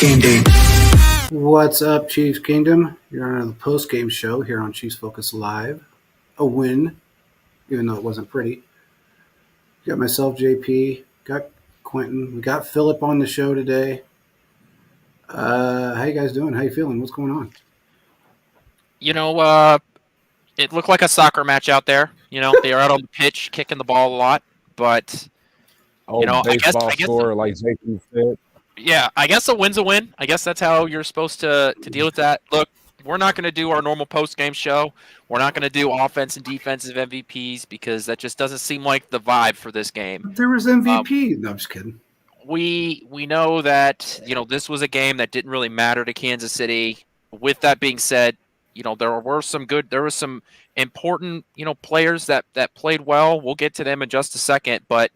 game day. What's up, Chiefs Kingdom? You're on the post-game show here on Chiefs Focus Live. A win, even though it wasn't pretty. Got myself, JP, got Quentin, we got Philip on the show today. How you guys doing? How you feeling? What's going on? It looked like a soccer match out there. They are out on the pitch kicking the ball a lot, but baseball I guess score like JP said. yeah, I guess a win's a win. I guess that's how you're supposed to deal with that. Look, we're not going to do our normal post-game show. We're not going to do offense and defensive MVPs because that just doesn't seem like the vibe for this game. But there was MVP. No, I'm just kidding. We know that this was a game that didn't really matter to Kansas City. With that being said, there were some important players that played well. We'll get to them in just a second, but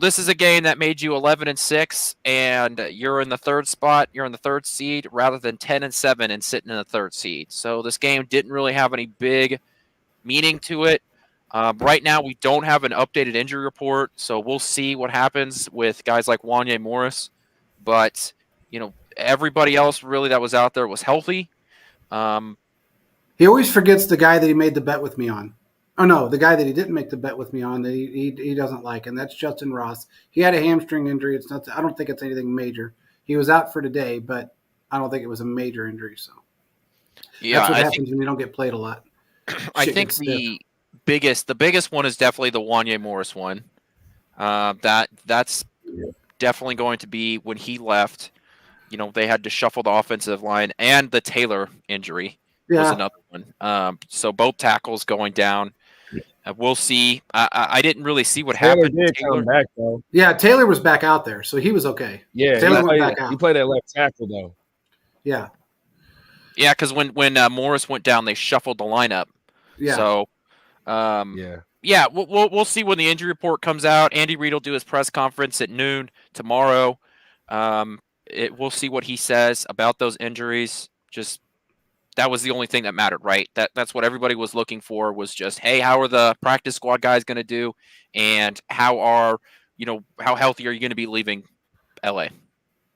this is a game that made you 11-6, and you're in the third spot. You're in the third seed rather than 10-7 and sitting in the third seed. So this game didn't really have any big meaning to it. Right now, we don't have an updated injury report, so we'll see what happens with guys like Wanye Morris. But everybody else really that was out there was healthy. He always forgets the guy that he made the bet with me on. Oh, no, the guy that he didn't make the bet with me on that he doesn't like, and that's Justin Ross. He had a hamstring injury. I don't think it's anything major. He was out for today, but I don't think it was a major injury. So that's what happens when you don't get played a lot. I think the biggest one is definitely the Wanye Morris one. That's definitely going to be when he left. They had to shuffle the offensive line, and the Taylor injury was another one. So both tackles going down. We'll see. I didn't really see what happened. Did come back though. Yeah, Taylor was back out there, so he was okay. Yeah, Taylor went back out. He played at left tackle though. Yeah. Yeah, because when Morris went down, they shuffled the lineup. Yeah. So, yeah, we'll see when the injury report comes out. Andy Reid will do his press conference at noon tomorrow. We'll see what he says about those injuries. Just that was the only thing that mattered, right? That's what everybody was looking for, was just, hey, how are the practice squad guys going to do, and how healthy are you going to be leaving LA?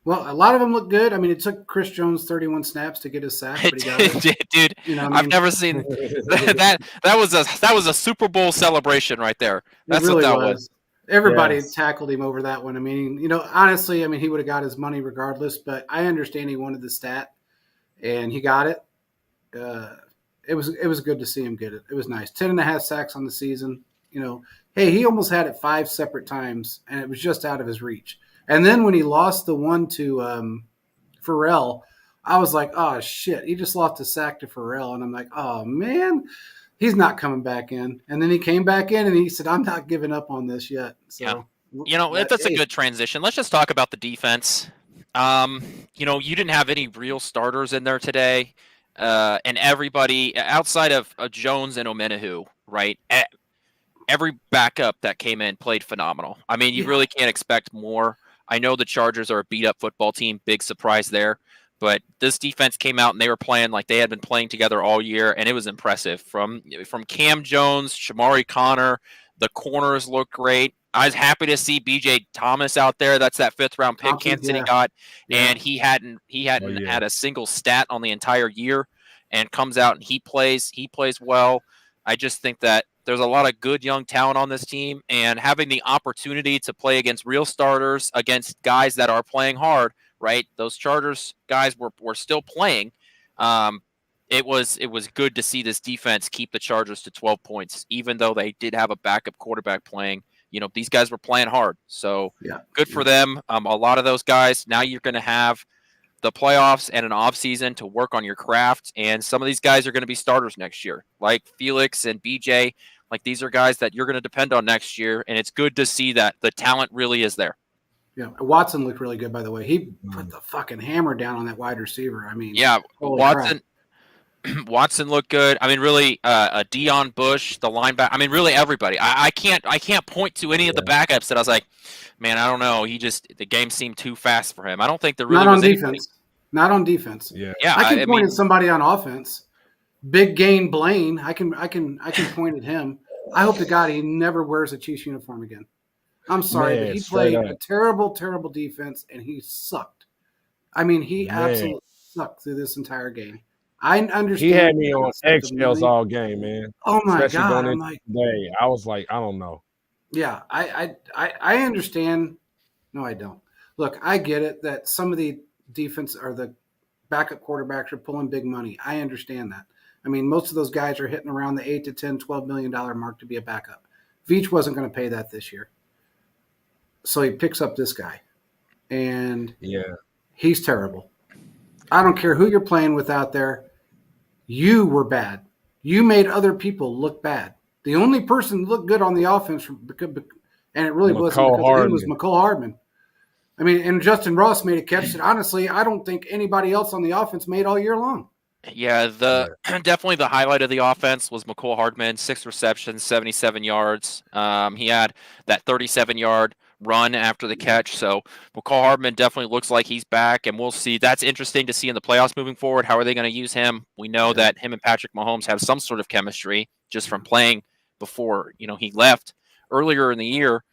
Well, a lot of them look good. I mean, it took Chris Jones 31 snaps to get his sack, but he got it. Dude, I've never seen that. That was a Super Bowl celebration right there. That's really what that was. Everybody tackled him over that one. I mean, honestly, he would have got his money regardless, but I understand he wanted the stat, and he got it. It was good to see him get it. It was nice. 10.5 sacks on the season. Hey, he almost had it 5 separate times, and it was just out of his reach. And then when he lost the one to Farrell, I was like, oh, shit. He just lost a sack to Farrell. And I'm like, oh, man, he's not coming back in. And then he came back in, and he said, I'm not giving up on this yet. So, that's a good transition. Let's just talk about the defense. You didn't have any real starters in there today. And everybody outside of Jones and Omenahu, right? Every backup that came in played phenomenal. I mean, you really can't expect more. I know the Chargers are a beat-up football team. Big surprise there. But this defense came out, and they were playing like they had been playing together all year, and it was impressive. From Cam Jones, Shamari Connor, the corners looked great. I was happy to see B.J. Thomas out there. That's that 5th-round pick Kansas City got, and he hadn't had a single stat on the entire year, and comes out and he plays well. I just think that there's a lot of good young talent on this team, and having the opportunity to play against real starters, against guys that are playing hard, right? Those Chargers guys were still playing. It was good to see this defense keep the Chargers to 12 points, even though they did have a backup quarterback playing. These guys were playing hard, so good for them. A lot of those guys, now you're going to have the playoffs and an off season to work on your craft, and some of these guys are going to be starters next year, like Felix and BJ. Like, these are guys that you're going to depend on next year, and it's good to see that the talent really is there. Yeah, Watson looked really good, by the way. He put the fucking hammer down on that wide receiver. I mean, Watson. Watson looked good. I mean, really, Deion Bush, the linebacker. I mean, really everybody. I can't point to any of the backups that I was like, man, I don't know. The game seemed too fast for him. I don't think there really not was on defense. Not on defense. Yeah. I can point at somebody on offense. Big Gain Blaine. I can point at him. I hope to God he never wears a Chiefs uniform again. I'm sorry, but he played a terrible, terrible defense, and he sucked. I mean, he Man, absolutely sucked through this entire game. I understand. he had me on the eggshells money. all game, man. Oh my Especially God! going I'm into like, today. I was like, I don't know. yeah, I understand. No, I don't. Look, I get it that some of the defense or the backup quarterbacks are pulling big money. I understand that. I mean, most of those guys are hitting around the 8 to 10, $12 million mark to be a backup. Veach wasn't going to pay that this year. So he picks up this guy. And Yeah. he's terrible. I don't care who you're playing with out there. You were bad. You made other people look bad. The only person who looked good on the offense, and it really wasn't McCall because of him, was Hardman. McCall Hardman. I mean, and Justin Ross made a catch that honestly I don't think anybody else on the offense made all year long. Yeah, definitely the highlight of the offense was McCall Hardman, 6 receptions, 77 yards. He had that 37-yard run after the catch. So McCall Hardman definitely looks like he's back, and we'll see. That's interesting to see in the playoffs moving forward. How are they going to use him? We know that him and Patrick Mahomes have some sort of chemistry just from playing before he left earlier in the year.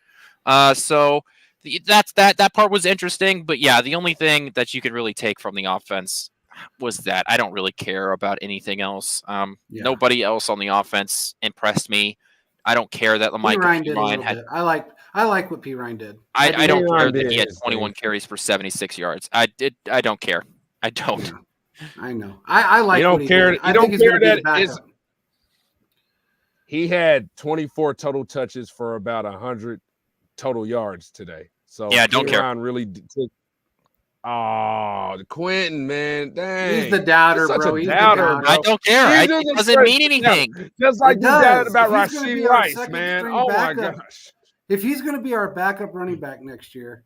So that part was interesting, but yeah, the only thing that you could really take from the offense was that I don't really care about anything else. Nobody else on the offense impressed me. I don't care that P. Ryan did a Ryan little had. bit. I like what P. Ryan did. I don't care Ryan that he had did, 21 carries for 76 yards. I don't care. I don't. Yeah, I know. I like. You don't what he care. did. You I don't think he's care going to be that the backup. he had 24 total touches for about 100 total yards today. So yeah, don't care. Ryan really took. Oh, Quentin, man, dang. He's the doubter, such bro. A He's doubter, the doubter. bro. I don't care. It doesn't mean anything. Just like you doubted about If he's gonna Rashee be our Rice, second man. string Oh my backup- gosh. If he's going to be our backup running back next year,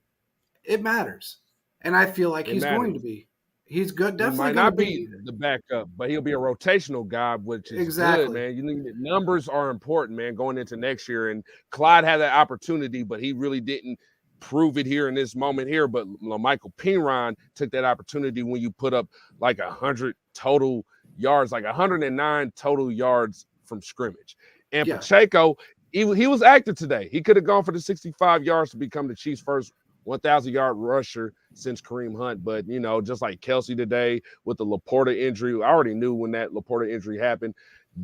it matters, and I feel like he's going to be. He's good. He Definitely might going to not be the backup, but he'll be a rotational guy, which is Exactly. good, man. You need numbers are important, man, going into next year. And Clyde had that opportunity, but he really didn't prove it here in this moment here. But Michael Piron took that opportunity when you put up like 100 total yards, like 109 total yards from scrimmage. And Pacheco, he was active today. He could have gone for the 65 yards to become the Chiefs' first 1,000-yard rusher since Kareem Hunt. But, just like Kelsey today with the Laporta injury, I already knew when that Laporta injury happened,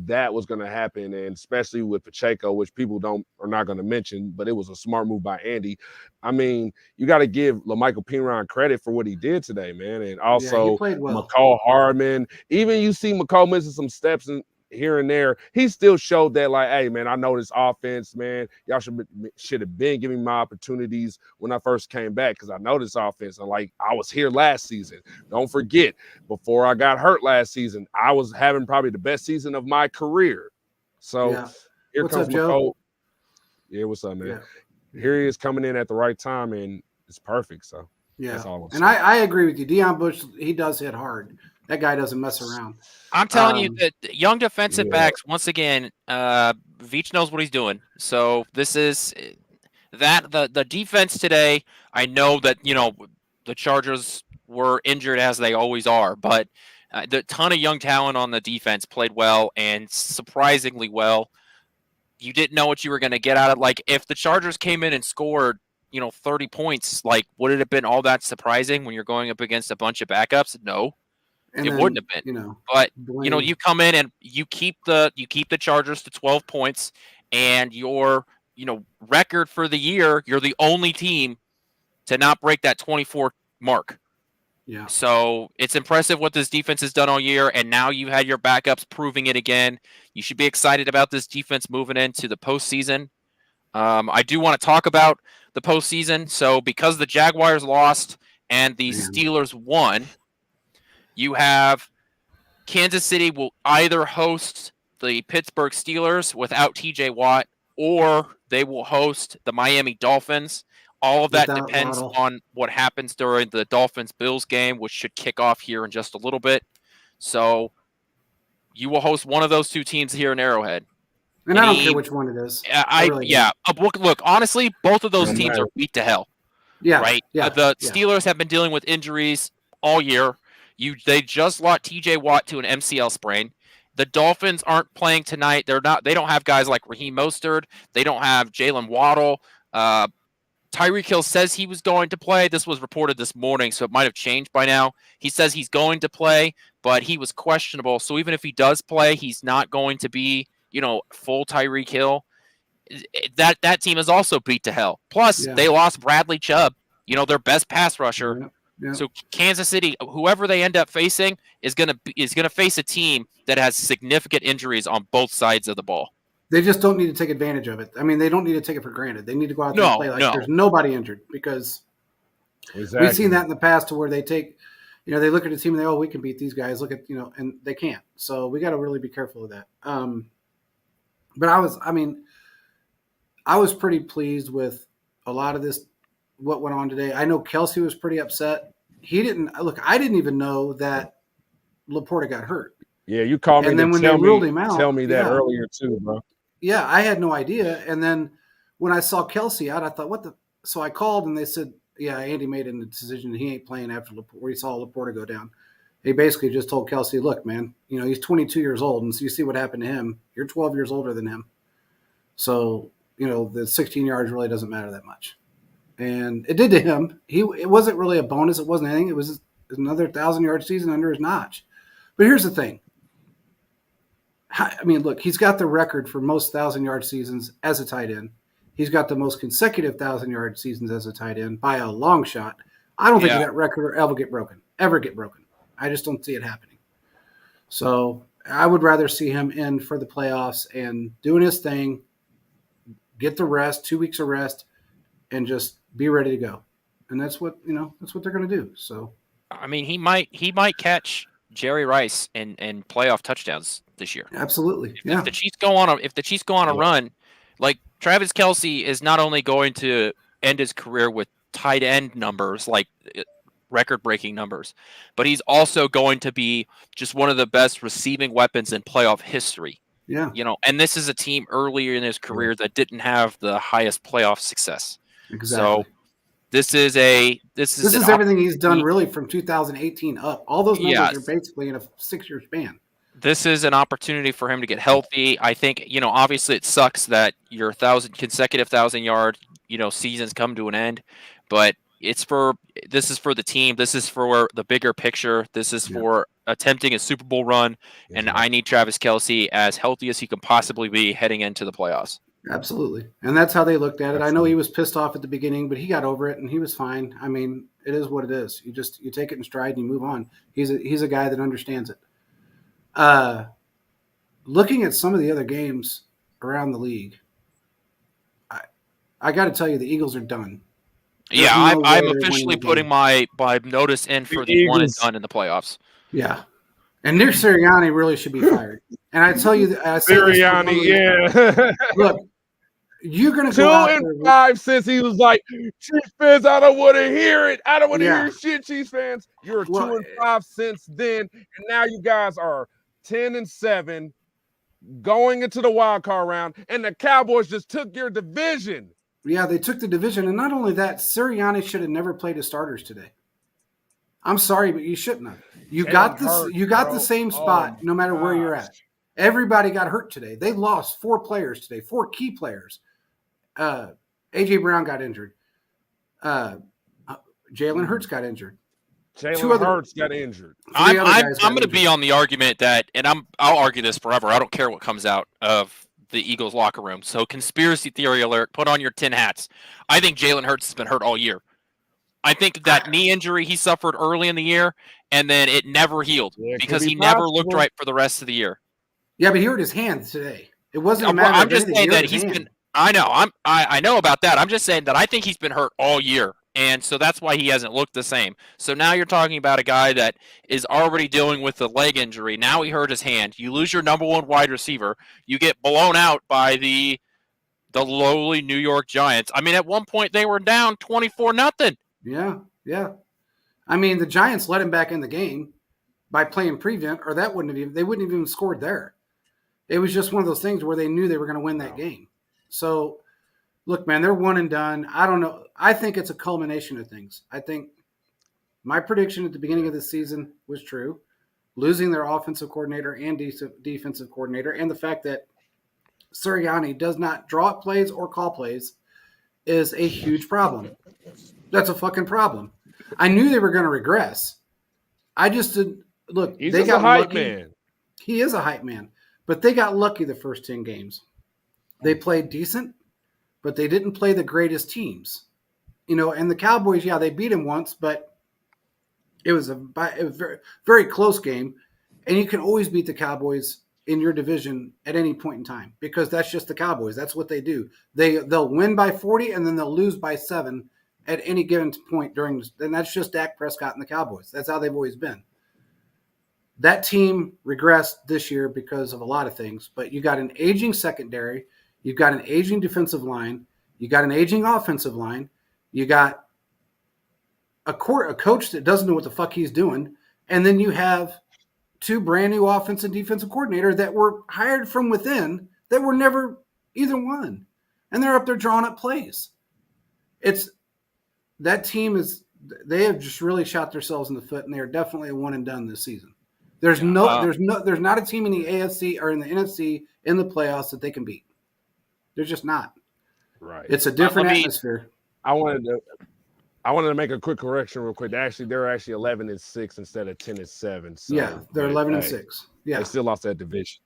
that was going to happen. And especially with Pacheco, which people are not going to mention, but it was a smart move by Andy. I mean, you got to give LaMichael Piron credit for what he did today, man. And also he played well. McCall Hardman. Even you see McCall missing some steps here and there, he still showed that, like, hey, man, I know this offense, man. Y'all should have been giving me my opportunities when I first came back because I know this offense. And, like, I was here last season. Don't forget, before I got hurt last season, I was having probably the best season of my career. So here what's comes up, McCall. Joe? Yeah, what's up, man? Yeah. Here he is coming in at the right time, and it's perfect. So that's all I'm saying. And I agree with you. Deion Bush, he does hit hard. That guy doesn't mess around. I'm telling you that young defensive backs, once again, Veach knows what he's doing. So this is that the defense today. I know that the Chargers were injured as they always are, but the ton of young talent on the defense played well and surprisingly well. You didn't know what you were going to get out of it. Like if the Chargers came in and scored 30 points, like would it have been all that surprising when you're going up against a bunch of backups? No. And then, wouldn't have been, but you come in and you keep the Chargers to 12 points, and your record for the year, you're the only team to not break that 24 mark. Yeah. So it's impressive what this defense has done all year, and now you had your backups proving it again. You should be excited about this defense moving into the postseason. I do want to talk about the postseason. So because the Jaguars lost and the Steelers won. You have Kansas City will either host the Pittsburgh Steelers without TJ Watt, or they will host the Miami Dolphins. All of that depends on what happens during the Dolphins-Bills game, which should kick off here in just a little bit. So you will host one of those two teams here in Arrowhead. And I don't care which one it is. Look, honestly, both of those teams are beat to hell. Yeah. Right? Yeah. The Steelers have been dealing with injuries all year. They just lost TJ Watt to an MCL sprain. The Dolphins aren't playing tonight. They don't have guys like Raheem Mostert. They don't have Jalen Waddle. Tyreek Hill says he was going to play. This was reported this morning, so it might have changed by now. He says he's going to play, but he was questionable. So even if he does play, he's not going to be, full Tyreek Hill. That team is also beat to hell. Plus, they lost Bradley Chubb, their best pass rusher. Yeah. Yeah. So Kansas City, whoever they end up facing, is gonna face a team that has significant injuries on both sides of the ball. They just don't need to take advantage of it. I mean, they don't need to take it for granted. They need to go out there and play like there's nobody injured, because we've seen that in the past to where they take, they look at the team and they, we can beat these guys. Look at, and they can't. So we got to really be careful of that. But I was pretty pleased with a lot of this, what went on today. I know Kelsey was pretty upset. I didn't even know that Laporta got hurt. Yeah, you called me and then when they ruled him out, tell me that earlier too, bro. Yeah, I had no idea. And then when I saw Kelsey out, I thought, what the? So I called and they said, yeah, Andy made a decision that he ain't playing after where he saw Laporta go down. He basically just told Kelsey, look, man, he's 22 years old, and so you see what happened to him. You're 12 years older than him. So, the 16 yards really doesn't matter that much. And it did to him. It wasn't really a bonus. It wasn't anything. It was another 1,000-yard season under his notch. But here's the thing. Look, he's got the record for most 1,000-yard seasons as a tight end. He's got the most consecutive 1,000-yard seasons as a tight end by a long shot. I don't think that record will ever get broken. I just don't see it happening. So I would rather see him in for the playoffs and doing his thing, get the rest, 2 weeks of rest, and just be ready to go. And that's what they're going to do. So, he might catch Jerry Rice and playoff touchdowns this year. Absolutely. If the Chiefs go on a run, like Travis Kelce is not only going to end his career with tight end numbers, like record-breaking numbers, but he's also going to be just one of the best receiving weapons in playoff history. Yeah. And this is a team earlier in his career that didn't have the highest playoff success. Exactly. So this is everything he's done really from 2018 up. All those numbers are basically in a 6-year span. This is an opportunity for him to get healthy. I think, obviously it sucks that your consecutive 1,000-yard, seasons come to an end, but this is for the team. This is for the bigger picture. This is for attempting a Super Bowl run, and I need Travis Kelce as healthy as he can possibly be heading into the playoffs. Absolutely. And that's how they looked at it. I know he was pissed off at the beginning, but he got over it and he was fine. It is what it is. You take it in stride and you move on. He's a guy that understands it. Looking at some of the other games around the league, I got to tell you, the Eagles are done. I'm officially putting my notice in for the one and done in the playoffs. Yeah. And Nick Sirianni really should be fired. And I tell you, Sirianni, look, you're going to go out 2-5 since he was like, Chiefs fans, I don't want to hear it. I don't want to hear shit, Chiefs fans. You're 2-5 since then, and now you guys are 10-7 going into the wild card round, and the Cowboys just took your division. Yeah, they took the division, and not only that, Sirianni should have never played his starters today. I'm sorry, but you shouldn't have. You got the same spot no matter where you're at. Everybody got hurt today. They lost 4 players today, 4 key players. A.J. Brown got injured. Jalen Hurts got injured. Hurts got injured. I'm going to be on the argument that, and I'll argue this forever. I don't care what comes out of the Eagles locker room. So conspiracy theory alert, put on your tin hats. I think Jalen Hurts has been hurt all year. I think that knee injury he suffered early in the year, and then it never healed because he never looked right for the rest of the year. Yeah, but he hurt his hand today. It wasn't a matter I'm just saying that he's been. I know. I know about that. I'm just saying that I think he's been hurt all year, and so that's why he hasn't looked the same. So now you're talking about a guy that is already dealing with a leg injury. Now he hurt his hand. You lose your number 1 wide receiver. You get blown out by the lowly New York Giants. At one point they were down 24-0. Yeah. The Giants let him back in the game by playing prevent, or they wouldn't have even scored there. It was just one of those things where they knew they were going to win that game. So, look, man, they're one and done. I don't know. I think it's a culmination of things. I think my prediction at the beginning of the season was true. Losing their offensive coordinator and defensive coordinator, and the fact that Sirianni does not draw up plays or call plays, is a huge problem. That's a fucking problem. I knew they were going to regress. I just did look. He's they just got a hype lucky. man. He is a hype man, but they got lucky the first 10 games. They played decent, but they didn't play the greatest teams. And the Cowboys, yeah, they beat him once, but it was a very, very close game, and you can always beat the Cowboys in your division at any point in time because that's just the Cowboys. That's what they do. They'll win by 40 and then they'll lose by 7 at any given point and that's just Dak Prescott and the Cowboys. That's how they've always been. That team regressed this year because of a lot of things, but you got an aging secondary, you've got an aging defensive line, you got an aging offensive line, you got a coach that doesn't know what the fuck he's doing, and then you have 2 brand new offensive and defensive coordinator that were hired from within that were never either one. And they're up there drawing up plays. That team they have just really shot themselves in the foot, and they are definitely a one and done this season. There's not a team in the AFC or in the NFC in the playoffs that they can beat. They're just not. Right. It's a different atmosphere. I wanted to make a quick correction real quick. They're actually 11-6 instead of 10-7. So, yeah, they're 11-6. Yeah, they still lost that division.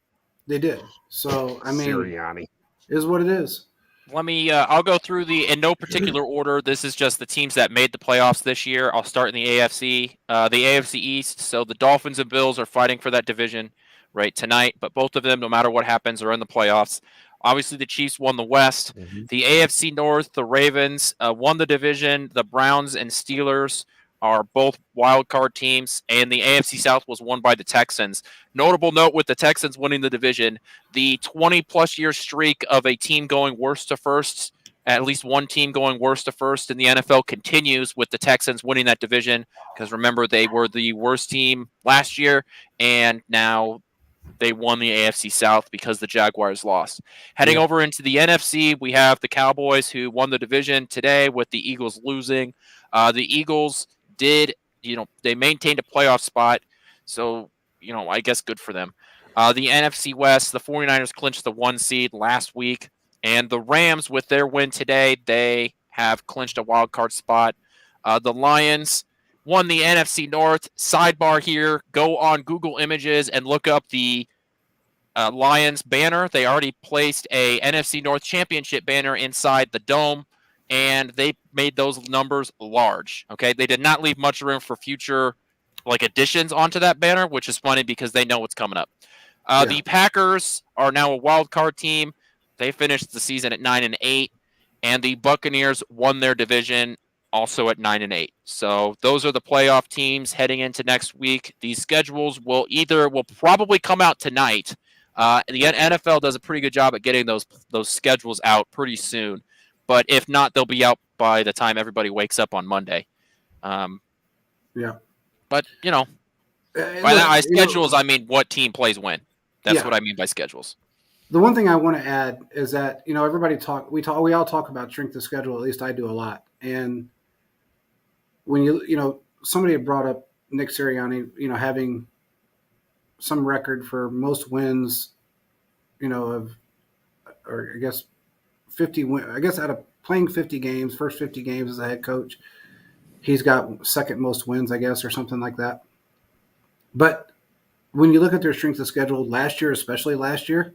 They did. So I mean, Sirianni is what it is. Let me. I'll go through in no particular order. This is just the teams that made the playoffs this year. I'll start in the AFC, the AFC East. So the Dolphins and Bills are fighting for that division right tonight. But both of them, no matter what happens, are in the playoffs. Obviously, the Chiefs won the West. Mm-hmm. The AFC North, the Ravens won the division. The Browns and Steelers are both wild card teams, and the AFC South was won by the Texans. Notable note with the Texans winning the division, the 20-plus year streak of a team going worst to first, at least one team going worst to first in the NFL continues with the Texans winning that division, because remember, they were the worst team last year, and now they won the AFC South because the Jaguars lost. Heading over into the NFC, we have the Cowboys who won the division today with the Eagles losing. The Eagles they maintained a playoff spot, so, I guess good for them. The NFC West, the 49ers clinched the 1 seed last week, and the Rams, with their win today, they have clinched a wild card spot. The Lions won the NFC North. Sidebar here, go on Google Images and look up the Lions banner. They already placed a NFC North championship banner inside the dome, and they made those numbers large. Okay, they did not leave much room for future additions onto that banner, which is funny because they know what's coming up. The Packers are now a wild card team. They finished the season at 9-8, and the Buccaneers won their division also at 9-8. So those are the playoff teams heading into next week. These schedules will probably come out tonight. The NFL does a pretty good job at getting those schedules out pretty soon. But if not, they'll be out by the time everybody wakes up on Monday. But, by that, schedules, I mean what team plays when. That's what I mean by schedules. The one thing I want to add is that, everybody we all talk about strength of schedule. At least I do a lot. And when somebody had brought up Nick Sirianni, having some record for most wins, or I guess 50 win. I guess out of playing 50 games, first 50 games as a head coach, he's got second most wins, I guess, or something like that. But when you look at their strength of schedule last year, especially last year,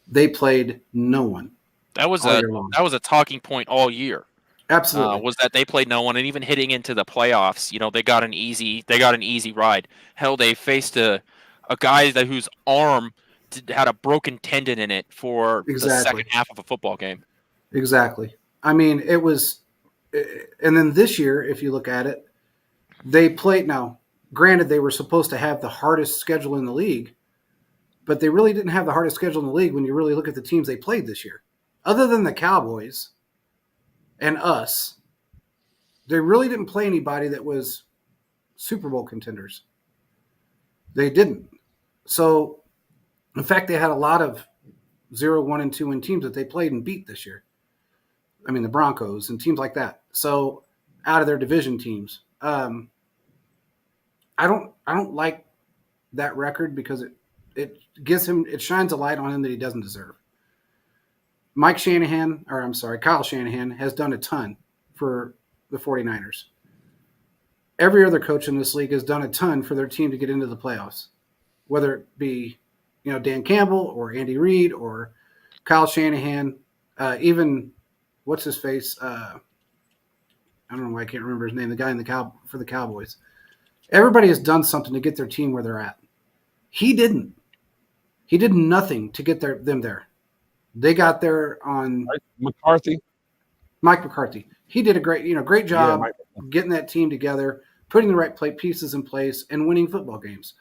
they played no one. That was a talking point all year. Absolutely, was that they played no one, and even hitting into the playoffs, they got an easy ride. Hell, they faced a guy whose arm had a broken tendon in it for the second half of a football game. Exactly. I mean, it was, and then this year, if you look at it, they played. Now, granted, they were supposed to have the hardest schedule in the league, but they really didn't have the hardest schedule in the league when you really look at the teams they played this year. Other than the Cowboys and us, they really didn't play anybody that was Super Bowl contenders. They didn't. So, in fact, they had a lot of 0, 1, and 2 win teams that they played and beat this year. I mean, the Broncos and teams like that. So, out of their division teams, I don't like that record because it shines a light on him that he doesn't deserve. Kyle Shanahan has done a ton for the 49ers. Every other coach in this league has done a ton for their team to get into the playoffs, whether it be, Dan Campbell or Andy Reid or Kyle Shanahan, even what's his face? I don't know why I can't remember his name. The guy for the Cowboys. Everybody has done something to get their team where they're at. He didn't. He did nothing to get them there. They got there on Mike McCarthy. He did a great job getting that team together, putting the right pieces in place, and winning football games.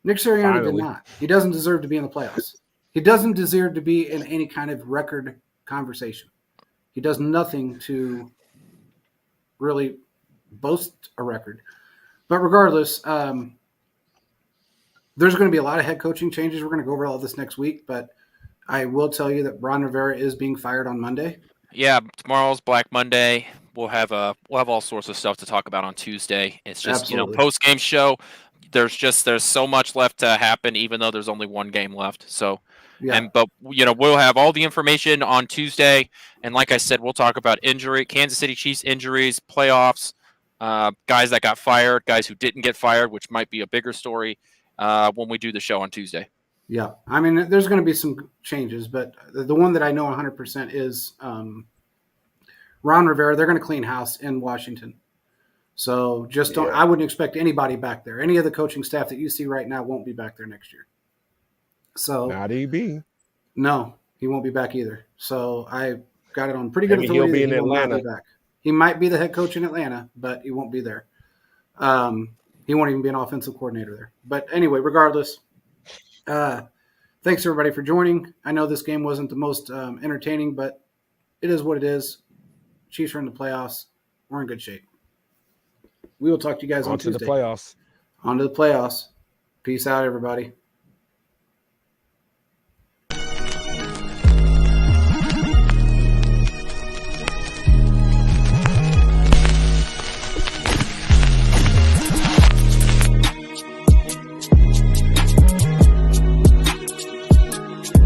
Nick Sirianni did not. He doesn't deserve to be in the playoffs. He doesn't deserve to be in any kind of record conversation. He does nothing to really boast a record. But regardless, there's going to be a lot of head coaching changes. We're going to go over all this next week, but I will tell you that Ron Rivera is being fired on Monday. Yeah, tomorrow's Black Monday. We'll have all sorts of stuff to talk about on Tuesday. It's just Absolutely. Post game show. There's so much left to happen, even though there's only one game left. So, Yeah. but we'll have all the information on Tuesday, and like I said, we'll talk about Kansas City Chiefs injuries, playoffs, guys that got fired, guys who didn't get fired, which might be a bigger story when we do the show on Tuesday. Yeah, I mean, there's going to be some changes, but the one that I know 100% is Ron Rivera. They're going to clean house in Washington. So just don't. I wouldn't expect anybody back there. Any of the coaching staff that you see right now won't be back there next year. So not EB. No, he won't be back either. So I got it on pretty good authority. He'll be in he will Atlanta. not be back. He might be the head coach in Atlanta, but he won't be there. He won't even be an offensive coordinator there. But anyway, regardless, thanks everybody for joining. I know this game wasn't the most entertaining, but it is what it is. Chiefs are in the playoffs. We're in good shape. We will talk to you guys on Tuesday. On to the playoffs. On to the playoffs. Peace out, everybody.